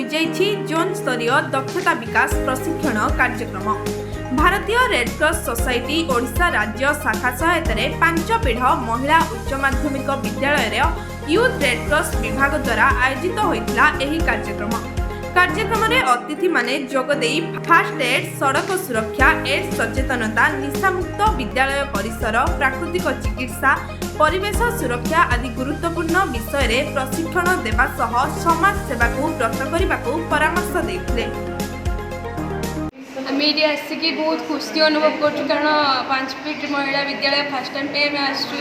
होइजाइछि zone स्तरीय दक्षता विकास प्रशिक्षण कार्यक्रम। भारतीय रेड क्रॉस सोसाइटी ओडिशा राज्य शाखा सहायतारे 5 पीढ़ महिला उच्च माध्यमिक विद्यालय यूथ रेड क्रॉस विभाग द्वारा आयोजित होइतिला एही कार्यक्रम रे अतिथि माने जोगदे फास्ट एड, सड़क सुरक्षा, एड्स सचेतनता, निशामुक्त विद्यालय परिसर, प्राकृतिक चिकित्सा, परिवेश सुरक्षा आदि गुरुत्वपूर्ण विषय रे प्रशिक्षण देवा सह समाज सेवा को व्रत करने परामर्श देते। आम ये आसिक बहुत खुशी अनुभव कर कारण 5 फीट महिला विद्यालय फास्ट टाइम पे आसु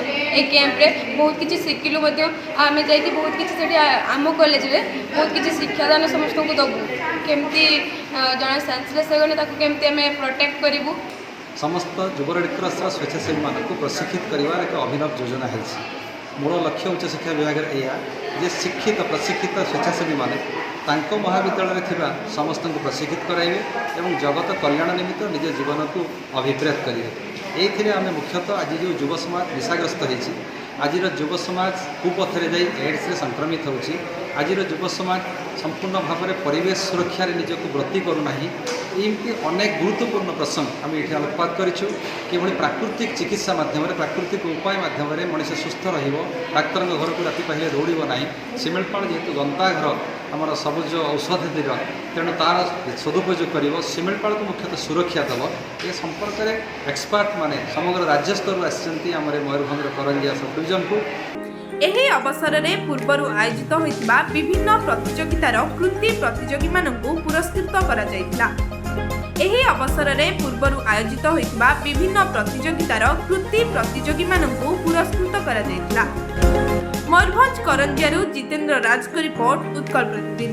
कैंप्रे बहुत किसी शिखिलु आम जा बहुत किसी आम कॉलेज रे बहुत किसी शिक्षादान समस्त को दबू केमती जड़े सेंसलेस होगले केमती आम प्रोटेक्ट करूँ। समस्त युव रेड क्रॉस स्वेच्छासेवी मानक प्रशिक्षित कर एक अभिनव योजना है। मूल लक्ष्य उच्च शिक्षा विभाग या शिक्षित प्रशिक्षित स्वेच्छासेवी माने तांको महाविद्यालय थिबा समस्त को प्रशिक्षित कराइबे एवं जगत कल्याण निमित्त निज जीवन को अभिप्रेत करेंगे। ये आम मुख्यतः आज जो युव समाज निशाग्रस्त होती आज युव समाज कुपथरे जाई एड्स रे संक्रमित होची। आज युव समाज संपूर्ण भाव में परिवेश सुरक्षा निजक व्रती करूना। एमती अनेक गुरुत्वपूर्ण प्रसंग आम ये आलोकपात करूँ कि प्राकृतिक चिकित्सा माध्यम प्राकृतिक उपाय माध्यम मनुष्य सुस्थ डाक्तर घर को राति पहले दौड़ ना। शिमिलपाल जेहेतु गंताघर आमर सबुज औषधि तेणु तार सदुपयोग कर शिमिलपाल को मुख्यतः सुरक्षा दब ये संपर्क में एक्सपर्ट माने समग्र राज्य स्तर आसी मयूरभंज करंजिया सब डिविजन को। एही अवसर में पूर्वर आयोजित होइतिबा विभिन्न प्रतियोगितार कृति प्रतियोगी मानकु पुरस्कृत करा जायतिला। एही अवसर में पूर्वर आयोजित होइतिबा विभिन्न प्रतियोगितार कृति प्रतियोगी मानकु पुरस्कृत करा जायतिला। मयूरभंज करंजियारू जितेंद्र राज को रिपोर्ट उत्कल प्रतिदिन।